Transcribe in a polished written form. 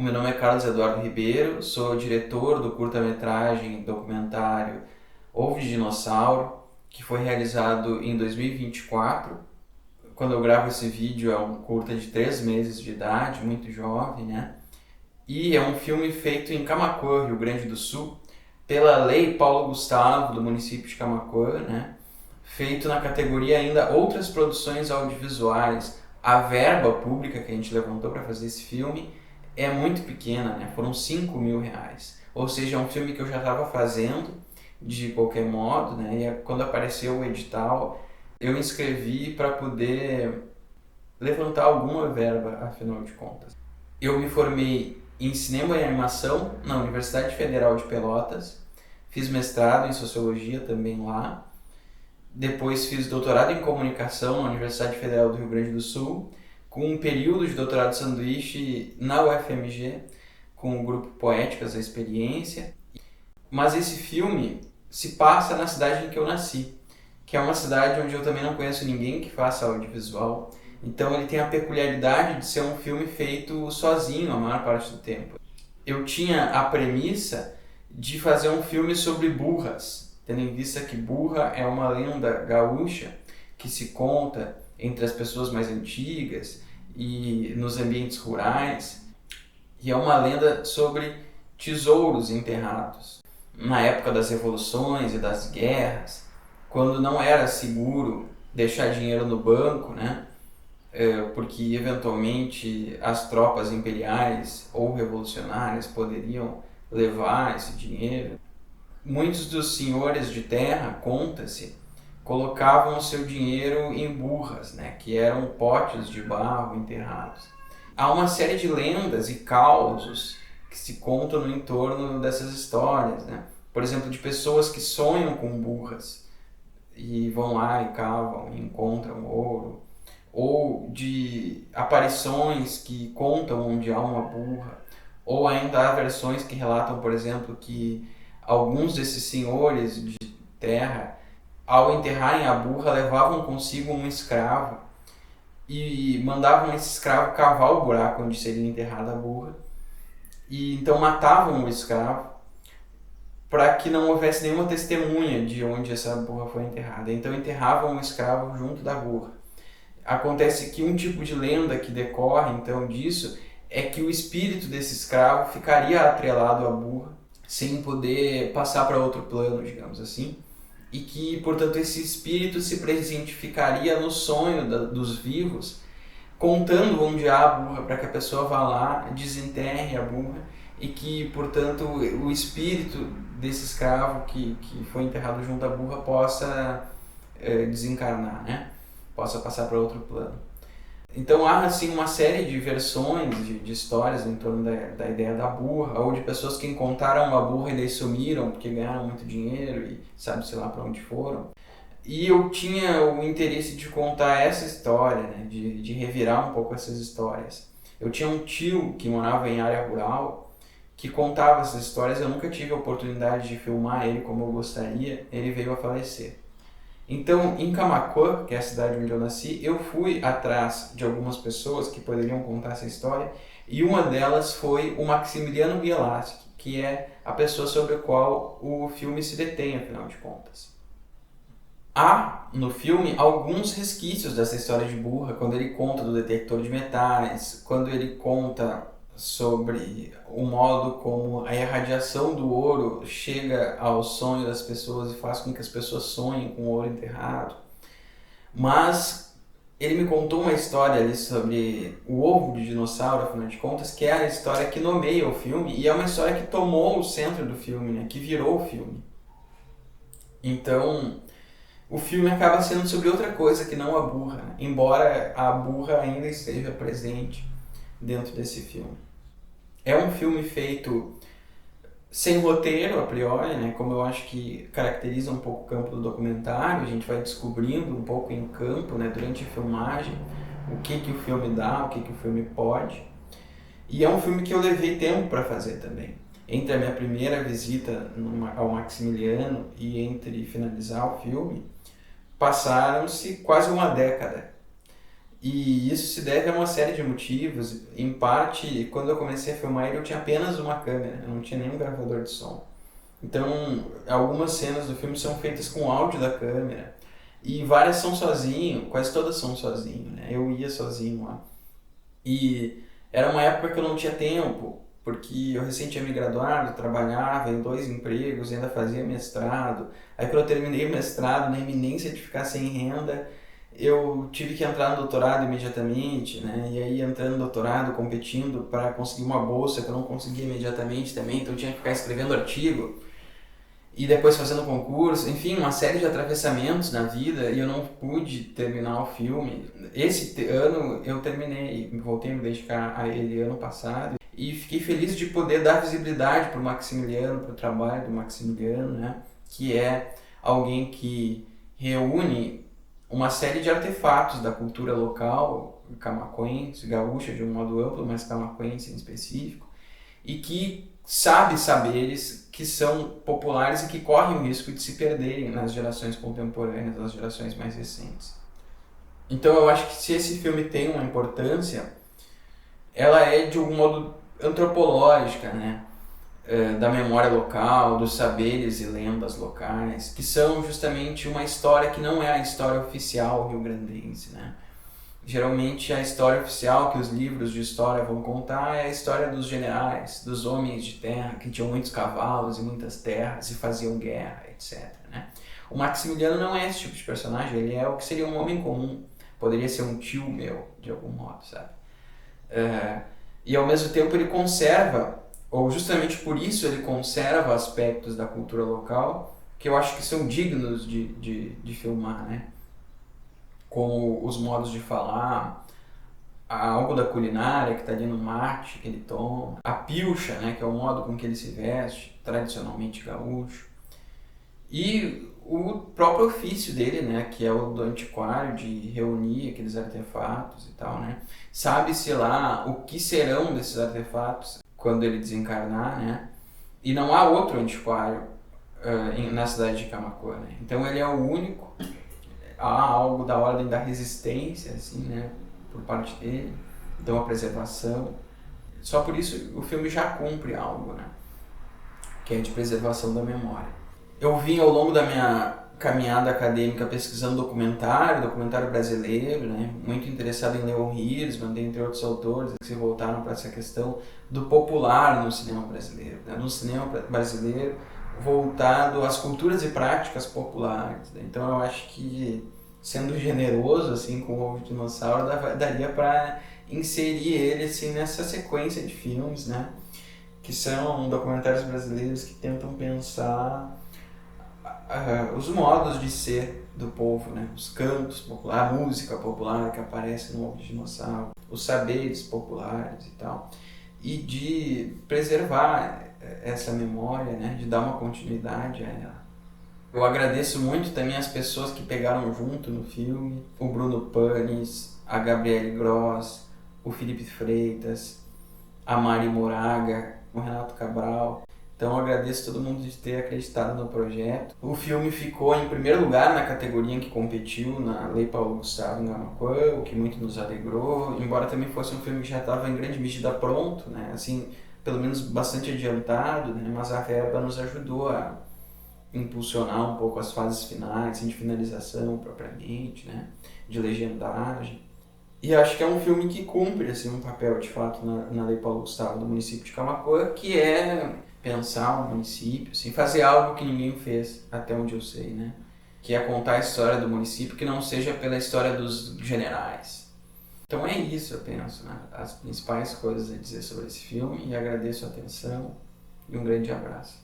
meu nome é Carlos Eduardo Ribeiro, sou diretor do curta-metragem documentário Ovo de Dinossauro, que foi realizado em 2024. Quando eu gravo esse vídeo é um curta de 3 meses de idade, muito jovem, né? E é um filme feito em Camaquã, Rio Grande do Sul, pela Lei Paulo Gustavo, do município de Camaquã, né? Feito na categoria ainda Outras Produções Audiovisuais. A verba pública que a gente levantou para fazer esse filme é muito pequena, né? Foram R$ 5.000. Ou seja, é um filme que eu já estava fazendo de qualquer modo, né? E quando apareceu o edital, eu inscrevi para poder levantar alguma verba, afinal de contas. Eu me formei em cinema e animação na Universidade Federal de Pelotas, fiz mestrado em sociologia também lá, depois fiz doutorado em comunicação na Universidade Federal do Rio Grande do Sul, com um período de doutorado sanduíche na UFMG, com o grupo Poéticas, a Experiência. Mas esse filme se passa na cidade em que eu nasci, que é uma cidade onde eu também não conheço ninguém que faça audiovisual. Então ele tem a peculiaridade de ser um filme feito sozinho a maior parte do tempo. Eu tinha a premissa de fazer um filme sobre burras, tendo em vista que burra é uma lenda gaúcha que se conta entre as pessoas mais antigas e nos ambientes rurais, e é uma lenda sobre tesouros enterrados. Na época das revoluções e das guerras, quando não era seguro deixar dinheiro no banco, né? Porque eventualmente as tropas imperiais ou revolucionárias poderiam levar esse dinheiro. Muitos dos senhores de terra, conta-se, colocavam o seu dinheiro em burras, né, que eram potes de barro enterrados. Há uma série de lendas e causos que se contam no entorno dessas histórias, né? Por exemplo, de pessoas que sonham com burras e vão lá e cavam e encontram ouro, ou de aparições que contam onde há uma burra, ou ainda há versões que relatam, por exemplo, que alguns desses senhores de terra, ao enterrarem a burra, levavam consigo um escravo e mandavam esse escravo cavar o buraco onde seria enterrada a burra, e então matavam o escravo para que não houvesse nenhuma testemunha de onde essa burra foi enterrada. Então enterravam o escravo junto da burra. Acontece que um tipo de lenda que decorre então disso é que o espírito desse escravo ficaria atrelado à burra, sem poder passar para outro plano, digamos assim, e que, portanto, esse espírito se presentificaria no sonho dos vivos, contando onde há a burra, para que a pessoa vá lá, desenterre a burra, e que, portanto, o espírito desse escravo que foi enterrado junto à burra possa desencarnar, né? Possa passar para outro plano. Então há assim uma série de versões de histórias em torno da ideia da burra, ou de pessoas que encontraram a burra e daí sumiram porque ganharam muito dinheiro e sabe-se lá para onde foram. E eu tinha o interesse de contar essa história, né? de revirar um pouco essas histórias. Eu tinha um tio que morava em área rural que contava essas histórias. Eu nunca tive a oportunidade de filmar ele como eu gostaria, ele veio a falecer. Então, em Camaquã, que é a cidade onde eu nasci, eu fui atrás de algumas pessoas que poderiam contar essa história, e uma delas foi o Maximiliano Bielaski, que é a pessoa sobre a qual o filme se detém, afinal de contas. Há no filme alguns resquícios dessa história de burra, quando ele conta do detector de metais, quando ele conta sobre o modo como a irradiação do ouro chega ao sonho das pessoas e faz com que as pessoas sonhem com o ouro enterrado. Mas ele me contou uma história ali sobre o ovo de dinossauro, afinal de contas, que é a história que nomeia o filme, e é uma história que tomou o centro do filme, né? Que virou o filme. Então, o filme acaba sendo sobre outra coisa que não a burra, né? Embora a burra ainda esteja presente dentro desse filme. É um filme feito sem roteiro, a priori, né? Como eu acho que caracteriza um pouco o campo do documentário. A gente vai descobrindo um pouco em campo, né? Durante a filmagem, o que o filme dá, o que o filme pode. E é um filme que eu levei tempo para fazer também. Entre a minha primeira visita ao Maximiliano e entre finalizar o filme, passaram-se quase uma década. E isso se deve a uma série de motivos. Em parte, quando eu comecei a filmar ele, eu tinha apenas uma câmera, eu não tinha nenhum gravador de som. Então, algumas cenas do filme são feitas com áudio da câmera. E várias são sozinho, quase todas são sozinho, né? Eu ia sozinho lá. E era uma época que eu não tinha tempo, porque eu recém tinha me graduado, trabalhava em 2 empregos, ainda fazia mestrado. Aí quando eu terminei o mestrado, na iminência de ficar sem renda, eu tive que entrar no doutorado imediatamente, né? E aí entrando no doutorado, competindo para conseguir uma bolsa que eu não conseguia imediatamente também, então eu tinha que ficar escrevendo artigo e depois fazendo concurso, enfim, uma série de atravessamentos na vida e eu não pude terminar o filme. Esse ano eu terminei, voltei a me dedicar a ele ano passado e fiquei feliz de poder dar visibilidade para o Maximiliano, para o trabalho do Maximiliano, né? Que é alguém que reúne uma série de artefatos da cultura local, camaquense, gaúcha de um modo amplo, mas camaquense em específico, e que sabe saberes que são populares e que correm o risco de se perderem nas gerações contemporâneas, nas gerações mais recentes. Então eu acho que se esse filme tem uma importância, ela é de algum modo antropológica, né? Da memória local, dos saberes e lendas locais, que são justamente uma história que não é a história oficial rio-grandense, né? Geralmente a história oficial que os livros de história vão contar é a história dos generais, dos homens de terra que tinham muitos cavalos e muitas terras e faziam guerra, etc, né? O Maximiliano não é esse tipo de personagem, ele é o que seria um homem comum, poderia ser um tio meu, de algum modo, sabe? E ao mesmo tempo ele conserva, ou justamente por isso ele conserva aspectos da cultura local que eu acho que são dignos de filmar, né? Como os modos de falar, algo da culinária que está ali no mate que ele toma, a pilcha, né, que é o modo com que ele se veste, tradicionalmente gaúcho, e o próprio ofício dele, né, que é o do antiquário, de reunir aqueles artefatos e tal, né. Sabe-se lá o que serão desses artefatos quando ele desencarnar, né, e não há outro antiquário na cidade de Camaquã, né. Então ele é o único. Há algo da ordem da resistência, assim, né, por parte dele, então a preservação. Só por isso o filme já cumpre algo, né, que é de preservação da memória. Eu vim ao longo da minha caminhada acadêmica pesquisando documentário brasileiro, né, muito interessado em Leon Hirschman, dentre outros autores que se voltaram para essa questão do popular no cinema brasileiro, né, no cinema brasileiro voltado às culturas e práticas populares, né? Então eu acho que, sendo generoso assim com o Ovo de Dinossauro, daria para inserir ele assim nessa sequência de filmes, né? Que são documentários brasileiros que tentam pensar os modos de ser do povo, né? Os cantos populares, a música popular que aparece no Ovo de Dinossauro, os saberes populares e tal, e de preservar essa memória, né, de dar uma continuidade a ela. Eu agradeço muito também as pessoas que pegaram junto no filme, o Bruno Panis, a Gabriele Gross, o Felipe Freitas, a Mari Moraga, o Renato Cabral. Então eu agradeço todo mundo de ter acreditado no projeto. O filme ficou em primeiro lugar na categoria em que competiu, na Lei Paulo Gustavo em Camaquã, o que muito nos alegrou, embora também fosse um filme que já estava em grande medida pronto, né, assim, pelo menos bastante adiantado, né? Mas a verba nos ajudou a impulsionar um pouco as fases finais, assim, de finalização propriamente, né? De legendagem. E acho que é um filme que cumpre assim, um papel de fato na Lei Paulo Gustavo do município de Camaquã, que é pensar o município, assim, fazer algo que ninguém fez, até onde eu sei, né? Que é contar a história do município que não seja pela história dos generais. Então é isso, eu penso, né? As principais coisas a dizer sobre esse filme, e agradeço a atenção e um grande abraço.